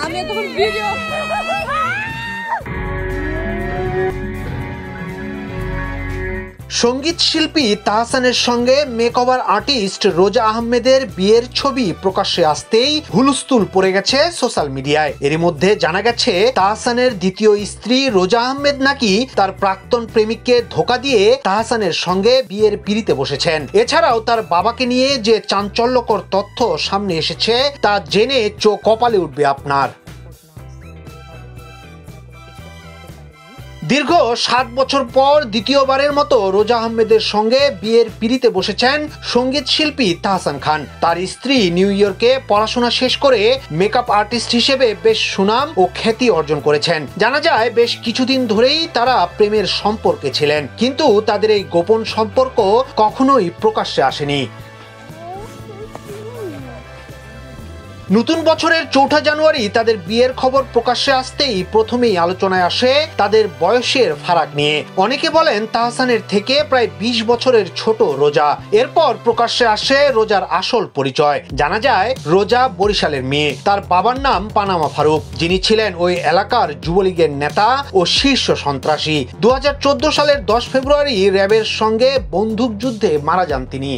আমি তখন ভিডিও সঙ্গীত শিল্পী তাহসানের সঙ্গে মেকওভার আর্টিস্ট রোজা আহমেদের বিয়ের ছবি প্রকাশ্যে আসতেই হুলস্থুল পড়ে গেছে সোশ্যাল মিডিয়ায়। এরই মধ্যে জানা গেছে তাহসানের দ্বিতীয় স্ত্রী রোজা আহমেদ নাকি তার প্রাক্তন প্রেমিককে ধোঁকা দিয়ে তাহসানের সঙ্গে বিয়ের পিঁড়িতে বসেছেন। এছাড়াও তার বাবাকে নিয়ে যে চাঞ্চল্যকর তথ্য সামনে এসেছে তা জেনে চোখ কপালে উঠবে আপনার। দীর্ঘ 7 বছর পর দ্বিতীয়বারের মতো রোজা আহমেদের সঙ্গে বিয়ের পিঁড়িতে বসেছেন সঙ্গীত শিল্পী তাহসান খান। তার স্ত্রী নিউ ইয়র্কে পড়াশোনা শেষ করে মেকআপ আর্টিস্ট হিসেবে বেশ সুনাম ও খ্যাতি অর্জন করেছেন। জানা যায় বেশ কিছুদিন ধরেই তারা প্রেমের সম্পর্কে ছিলেন, কিন্তু তাদের এই গোপন সম্পর্ক কখনোই প্রকাশ্যে আসেনি। নতুন বছরের 4 জানুয়ারি তাদের বিয়ের খবর প্রকাশ্যে আসতেই প্রথমেই আলোচনায় আসে তাদের বয়সের ফারাক নিয়ে। অনেকে বলেন তাহসানের থেকে প্রায় 20 বছরের ছোট রোজা। এরপর প্রকাশ্যে আসে রোজার আসল পরিচয়। জানা যায় রোজা বরিশালের মেয়ে। তার বাবার নাম পানামা ফারুক, যিনি ছিলেন ওই এলাকার যুবলীগের নেতা ও শীর্ষ সন্ত্রাসী। 2014 সালের 10 ফেব্রুয়ারি র্যাবের সঙ্গে বন্দুকযুদ্ধে মারা যান তিনি।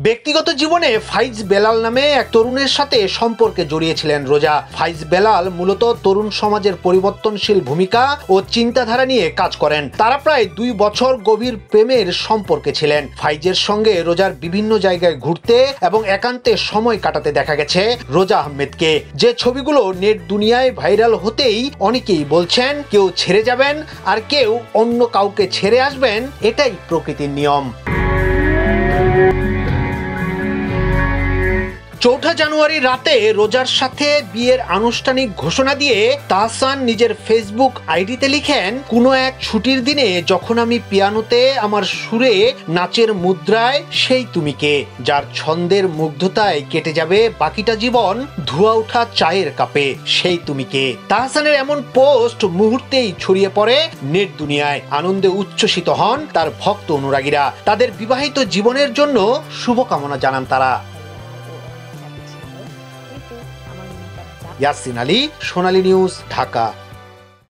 ব্যক্তিগত জীবনে ফাইজ বেলাল নামে এক তরুণের সাথে সম্পর্কে জড়িয়েছিলেন রোজা। ফাইজ বেলাল মূলত তরুণ সমাজের পরিবর্তনশীল ভূমিকা ও চিন্তাধারা নিয়ে কাজ করেন। তারা প্রায় 2 বছর গভীর প্রেমের সম্পর্কে ছিলেন। ফাইজের সঙ্গে রোজার বিভিন্ন জায়গায় ঘুরতে এবং একান্তে সময় কাটাতে দেখা গেছে রোজা আহমেদকে। যে ছবিগুলো নেট দুনিয়ায় ভাইরাল হতেই অনেকেই বলছেন কেউ ছেড়ে যাবেন আর কেউ অন্য কাউকে ছেড়ে আসবেন, এটাই প্রকৃতির নিয়ম। 4 জানুয়ারি রাতে রোজার সাথে বিয়ের আনুষ্ঠানিক ঘোষণা দিয়ে তাহসান নিজের ফেসবুক আইডিতে লিখেন, কোনো এক ছুটির দিনে যখন আমি পিয়ানোতে আমার সুরে নাচের মুদ্রায় সেই তুমি কে, যার ছন্দের মুগ্ধতায় কেটে যাবে বাকিটা জীবন ধোয়া ওঠা চায়ের কাপে, সেই তুমি কে। তাহসানের এমন পোস্ট মুহূর্তেই ছড়িয়ে পড়ে নেট দুনিয়ায়। আনন্দে উচ্ছ্বসিত হন তার ভক্ত অনুরাগীরা। তাদের বিবাহিত জীবনের জন্য শুভকামনা জানান তারা। ইয়াসিন আলী, সোনালী নিউজ, ঢাকা।